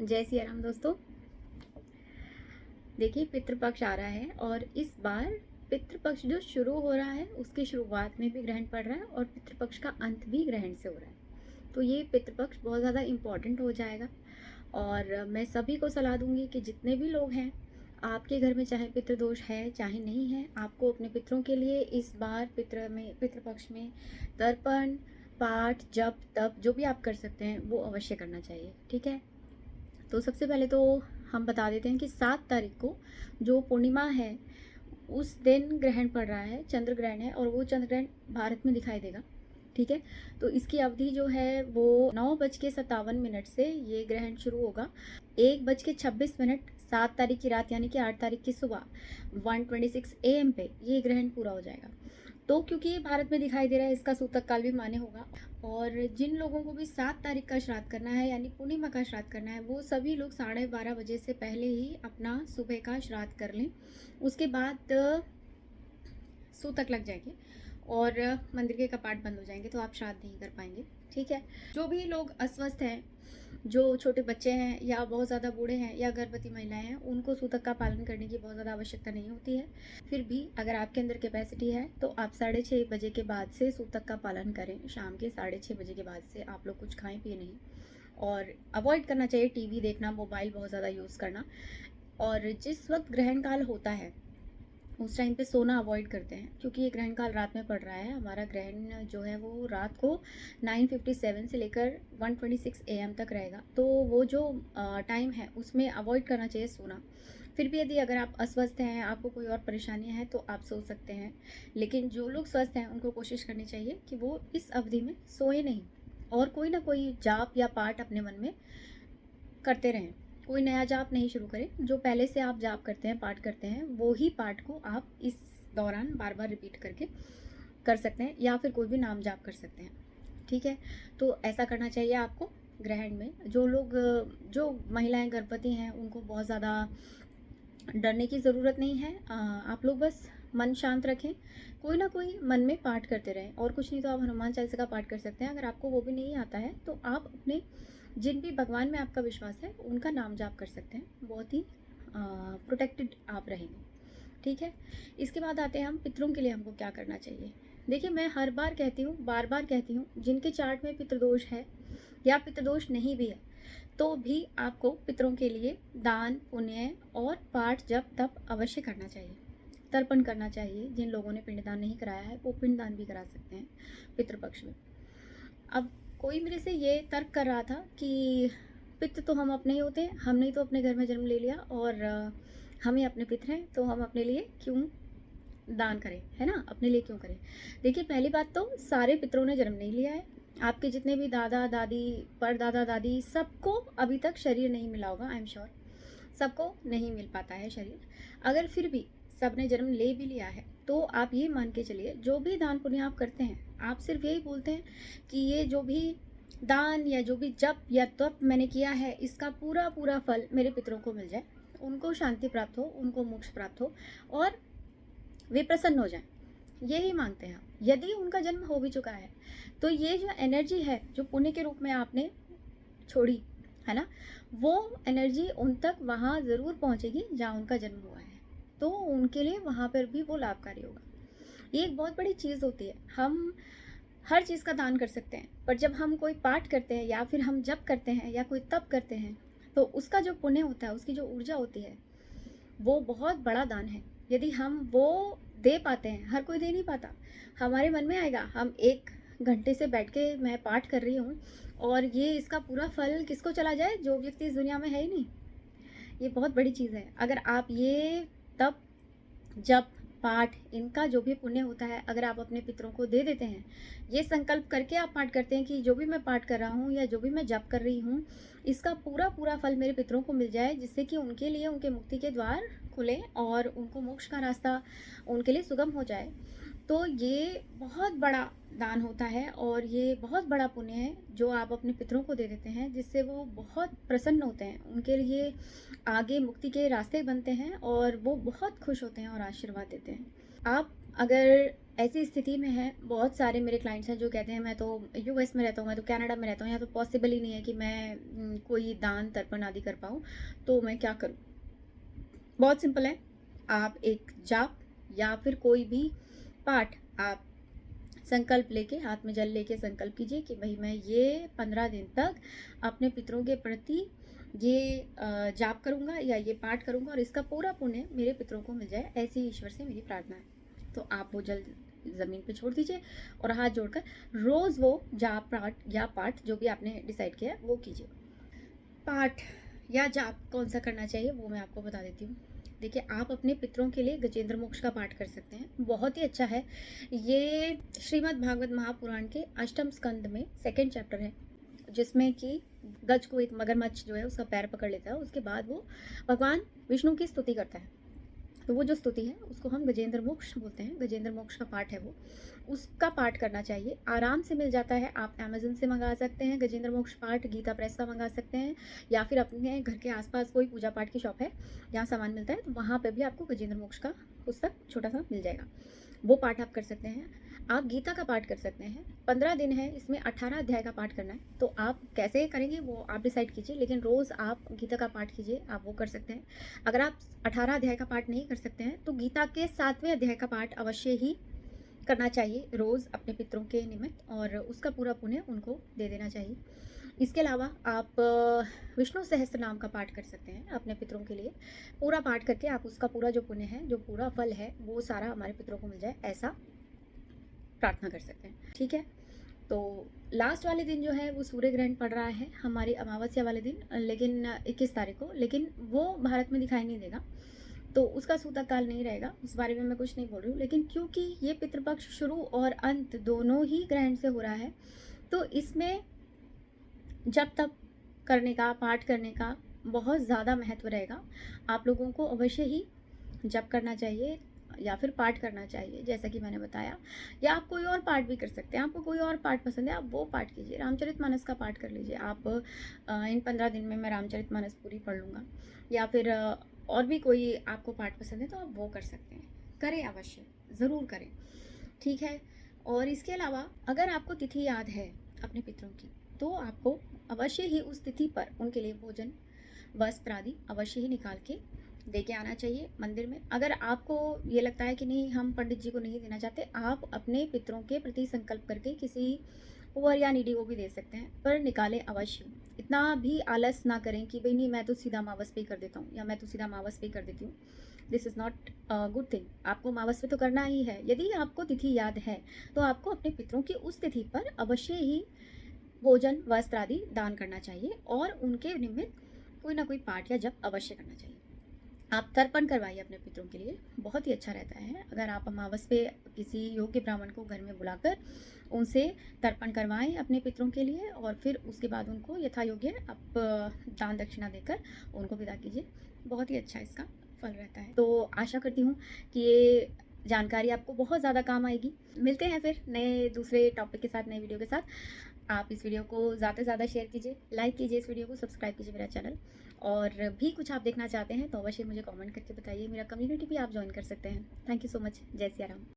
जय सिया राम दोस्तों। देखिए, पितृपक्ष आ रहा है और इस बार पितृपक्ष जो शुरू हो रहा है उसकी शुरुआत में भी ग्रहण पड़ रहा है और पितृपक्ष का अंत भी ग्रहण से हो रहा है। तो ये पितृपक्ष बहुत ज़्यादा इम्पॉर्टेंट हो जाएगा और मैं सभी को सलाह दूंगी कि जितने भी लोग हैं, आपके घर में चाहे पितृदोष है चाहे नहीं है, आपको अपने पितरों के लिए इस बार पितृपक्ष में तर्पण, पाठ, जप, तप जो भी आप कर सकते हैं वो अवश्य करना चाहिए। ठीक है। तो सबसे पहले तो हम बता देते हैं कि 7 तारीख को जो पूर्णिमा है उस दिन ग्रहण पड़ रहा है, चंद्र ग्रहण है और वो चंद्र ग्रहण भारत में दिखाई देगा। ठीक है। तो इसकी अवधि जो है वो 9:57 से ये ग्रहण शुरू होगा। 1:26 7 तारीख की रात यानी कि 8 तारीख की सुबह 1:26 AM पे ये ग्रहण पूरा हो जाएगा। तो क्योंकि ये भारत में दिखाई दे रहा है, इसका सूतक काल भी मान्य होगा। और जिन लोगों को भी 7 तारीख का श्राद्ध करना है यानी पूर्णिमा का श्राद्ध करना है, वो सभी लोग 12:30 से पहले ही अपना सुबह का श्राद्ध कर लें। उसके बाद सूतक लग जाएंगे और मंदिर के कपाट बंद हो जाएंगे, तो आप श्राद्ध नहीं कर पाएंगे। ठीक है। जो भी लोग अस्वस्थ हैं, जो छोटे बच्चे हैं या बहुत ज़्यादा बूढ़े हैं या गर्भवती महिलाएं हैं, उनको सूतक का पालन करने की बहुत ज़्यादा आवश्यकता नहीं होती है। फिर भी अगर आपके अंदर कैपेसिटी है तो आप 6:30 के बाद से सूतक का पालन करें। शाम के 6:30 के बाद से आप लोग कुछ खाएं पिए नहीं, और अवॉइड करना चाहिए टीवी देखना, मोबाइल बहुत ज़्यादा यूज़ करना। और जिस वक्त ग्रहण काल होता है उस टाइम पे सोना अवॉइड करते हैं, क्योंकि ये ग्रहण काल रात में पड़ रहा है। हमारा ग्रहण जो है वो रात को 9:57 से लेकर 1:26 AM तक रहेगा। तो वो जो टाइम है उसमें अवॉइड करना चाहिए सोना। फिर भी यदि अगर आप अस्वस्थ हैं, आपको कोई और परेशानियां हैं, तो आप सो सकते हैं। लेकिन जो लोग स्वस्थ हैं उनको कोशिश करनी चाहिए कि वो इस अवधि में सोए नहीं और कोई ना कोई जाप या पाठ अपने मन में करते रहें। कोई नया जाप नहीं शुरू करें, जो पहले से आप जाप करते हैं, पाठ करते हैं, वो ही पाठ को आप इस दौरान बार बार रिपीट करके कर सकते हैं, या फिर कोई भी नाम जाप कर सकते हैं। ठीक है। तो ऐसा करना चाहिए आपको ग्रहण में। जो महिलाएं गर्भवती हैं उनको बहुत ज़्यादा डरने की ज़रूरत नहीं है। आप लोग बस मन शांत रखें, कोई ना कोई मन में पाठ करते रहें, और कुछ नहीं तो आप हनुमान चालीसा का पाठ कर सकते हैं। अगर आपको वो भी नहीं आता है तो आप अपने जिन भी भगवान में आपका विश्वास है उनका नाम जाप कर सकते हैं। बहुत ही प्रोटेक्टेड आप रहेंगे। ठीक है। इसके बाद आते हैं हम पितरों के लिए हमको क्या करना चाहिए। देखिए, मैं हर बार कहती हूँ, बार बार कहती हूँ, जिनके चार्ट में पितृदोष है या पितृदोष नहीं भी है तो भी आपको पितरों के लिए दान, पुण्य और पाठ, जप, तप अवश्य करना चाहिए। तर्पण करना चाहिए। जिन लोगों ने पिंडदान नहीं कराया है वो पिंडदान भी करा सकते हैं पितृपक्ष में। अब कोई मेरे से ये तर्क कर रहा था कि पितृ तो हम अपने ही होते हैं, हमने ही तो अपने घर में जन्म ले लिया और हम ही अपने पितृ हैं, तो हम अपने लिए क्यों दान करें, है ना, अपने लिए क्यों करें। देखिए, पहली बात तो सारे पितरों ने जन्म नहीं लिया है। आपके जितने भी दादा दादी, परदादा दादी, सबको अभी तक शरीर नहीं मिला होगा। आई एम श्योर सबको नहीं मिल पाता है शरीर। अगर फिर भी सबने जन्म ले भी लिया है तो आप ये मान के चलिए, जो भी दान पुण्य आप करते हैं, आप सिर्फ यही बोलते हैं कि ये जो भी दान या जो भी जप या तप मैंने किया है, इसका पूरा पूरा फल मेरे पितरों को मिल जाए, उनको शांति प्राप्त हो, उनको मोक्ष प्राप्त हो और वे प्रसन्न हो जाएं। यही मांगते हैं आप। यदि उनका जन्म हो भी चुका है तो ये जो एनर्जी है जो पुण्य के रूप में आपने छोड़ी है ना, वो एनर्जी उन तक वहाँ ज़रूर पहुँचेगी जहाँ उनका जन्म हुआ है, तो उनके लिए वहाँ पर भी वो लाभकारी होगा। ये एक बहुत बड़ी चीज़ होती है। हम हर चीज़ का दान कर सकते हैं, पर जब हम कोई पाठ करते हैं या फिर हम जप करते हैं या कोई तप करते हैं, तो उसका जो पुण्य होता है, उसकी जो ऊर्जा होती है, वो बहुत बड़ा दान है। यदि हम वो दे पाते हैं, हर कोई दे नहीं पाता। हमारे मन में आएगा, हम 1 घंटे से बैठ के मैं पाठ कर रही हूँ और ये इसका पूरा फल किसको चला जाए, जो व्यक्ति इस दुनिया में है ही नहीं। ये बहुत बड़ी चीज़ है। अगर आप ये तप, जप, पाठ, इनका जो भी पुण्य होता है, अगर आप अपने पितरों को दे देते हैं, ये संकल्प करके आप पाठ करते हैं कि जो भी मैं पाठ कर रहा हूँ या जो भी मैं जप कर रही हूँ, इसका पूरा पूरा फल मेरे पितरों को मिल जाए, जिससे कि उनके लिए उनके मुक्ति के द्वार खुले और उनको मोक्ष का रास्ता उनके लिए सुगम हो जाए, तो ये बहुत बड़ा दान होता है और ये बहुत बड़ा पुण्य है जो आप अपने पितरों को दे देते हैं, जिससे वो बहुत प्रसन्न होते हैं। उनके लिए आगे मुक्ति के रास्ते बनते हैं और वो बहुत खुश होते हैं और आशीर्वाद देते हैं। आप अगर ऐसी स्थिति में है, बहुत सारे मेरे क्लाइंट्स हैं जो कहते हैं मैं तो यूएस में रहता हूँ, मैं तो कनाडा में रहता हूँ, यहाँ तो पॉसिबल ही नहीं है कि मैं कोई दान तर्पण आदि कर पाऊँ, तो मैं क्या करूँ? बहुत सिंपल है। आप एक जाप या फिर कोई भी पाठ आप संकल्प लेके, हाथ में जल लेके संकल्प कीजिए कि भाई मैं ये 15 दिन तक अपने पितरों के प्रति ये जाप करूँगा या ये पाठ करूँगा और इसका पूरा पुण्य मेरे पितरों को मिल जाए, ऐसी ईश्वर से मेरी प्रार्थना है। तो आप वो जल ज़मीन पे छोड़ दीजिए और हाथ जोड़कर रोज़ वो जाप पाठ जो भी आपने डिसाइड किया है वो कीजिए। पाठ या जाप कौन सा करना चाहिए वो मैं आपको बता देती हूँ। देखिए, आप अपने पितरों के लिए गजेंद्र मोक्ष का पाठ कर सकते हैं, बहुत ही अच्छा है। ये श्रीमद् भागवत महापुराण के अष्टम स्कंद में सेकंड चैप्टर है, जिसमें कि गज को एक मगरमच्छ जो है उसका पैर पकड़ लेता है, उसके बाद वो भगवान विष्णु की स्तुति करता है। तो वो जो स्तुति है उसको हम गजेंद्र मोक्ष बोलते हैं, गजेंद्र मोक्ष का पाठ है वो, उसका पाठ करना चाहिए। आराम से मिल जाता है, आप अमेज़न से मंगा सकते हैं गजेंद्र मोक्ष पाठ, गीता प्रेस का मंगा सकते हैं, या फिर अपने घर के आसपास कोई पूजा पाठ की शॉप है जहाँ सामान मिलता है, तो वहाँ पर भी आपको गजेंद्र मोक्ष का पुस्तक छोटा सा मिल जाएगा, वो पाठ आप कर सकते हैं। आप गीता का पाठ कर सकते हैं। 15 दिन है, इसमें 18 अध्याय का पाठ करना है, तो आप कैसे करेंगे वो आप डिसाइड कीजिए, लेकिन रोज़ आप गीता का पाठ कीजिए, आप वो कर सकते हैं। अगर आप 18 अध्याय का पाठ नहीं कर सकते हैं तो गीता के 7वें अध्याय का पाठ अवश्य ही करना चाहिए रोज़ अपने पितरों के निमित्त, और उसका पूरा पुण्य उनको दे देना चाहिए। इसके अलावा आप विष्णु सहस्त्र नाम का पाठ कर सकते हैं अपने पितरों के लिए। पूरा पाठ करके आप उसका पूरा जो पुण्य है, जो पूरा फल है, वो सारा हमारे पितरों को मिल जाए, ऐसा प्रार्थना कर सकते हैं। ठीक है, तो लास्ट वाले दिन जो है वो सूर्य ग्रहण पड़ रहा है हमारी अमावस्या वाले दिन, लेकिन 21 तारीख को, लेकिन वो भारत में दिखाई नहीं देगा, तो उसका सूतक काल नहीं रहेगा, उस बारे में मैं कुछ नहीं बोल रही हूँ। लेकिन क्योंकि ये पितृपक्ष शुरू और अंत दोनों ही ग्रहण से हो रहा है, तो इसमें जब तक करने का, पाठ करने का बहुत ज़्यादा महत्व रहेगा। आप लोगों को अवश्य ही जप करना चाहिए या फिर पाठ करना चाहिए, जैसा कि मैंने बताया, या आप कोई और पाठ भी कर सकते हैं। आपको कोई और पाठ पसंद है, आप वो पाठ कीजिए। रामचरितमानस का पाठ कर लीजिए आप। इन 15 दिन में मैं रामचरितमानस पूरी पढ़ लूँगा, या फिर और भी कोई आपको पाठ पसंद है तो आप वो कर सकते हैं। करें, अवश्य ज़रूर करें, ठीक है। और इसके अलावा अगर आपको तिथि याद है अपने पितरों की, तो आपको अवश्य ही उस तिथि पर उनके लिए भोजन, वस्त्र आदि अवश्य ही निकाल के दे के आना चाहिए मंदिर में। अगर आपको ये लगता है कि नहीं, हम पंडित जी को नहीं देना चाहते, आप अपने पितरों के प्रति संकल्प करके किसी पुअर या नीडी को भी दे सकते हैं, पर निकालें अवश्य। इतना भी आलस ना करें कि भाई नहीं, मैं तो सीधा अमावस पे कर देता हूँ या मैं तो सीधा अमावस पे कर देती हूँ। This is not good thing. आपको अमावस पे तो करना ही है। यदि आपको तिथि याद है तो आपको अपने पितरों की उस तिथि पर अवश्य ही भोजन, वस्त्र आदि दान करना चाहिए, और उनके निमित्त कोई ना कोई पाठ या जप अवश्य करना चाहिए। आप तर्पण करवाइए अपने पितरों के लिए, बहुत ही अच्छा रहता है। अगर आप अमावस पे किसी योग्य ब्राह्मण को घर में बुलाकर उनसे तर्पण करवाएं अपने पितरों के लिए, और फिर उसके बाद उनको यथा योग्य आप दान दक्षिणा देकर उनको विदा कीजिए, बहुत ही अच्छा इसका फल रहता है। तो आशा करती हूँ कि ये जानकारी आपको बहुत ज़्यादा काम आएगी। मिलते हैं फिर नए दूसरे टॉपिक के साथ, नए वीडियो के साथ। आप इस वीडियो को ज़्यादा से ज़्यादा शेयर कीजिए, लाइक कीजिए इस वीडियो को, सब्सक्राइब कीजिए मेरा चैनल, और भी कुछ आप देखना चाहते हैं तो अवश्य मुझे कमेंट करके बताइए। मेरा कम्युनिटी भी आप ज्वाइन कर सकते हैं। Thank you so much. जय सिया राम।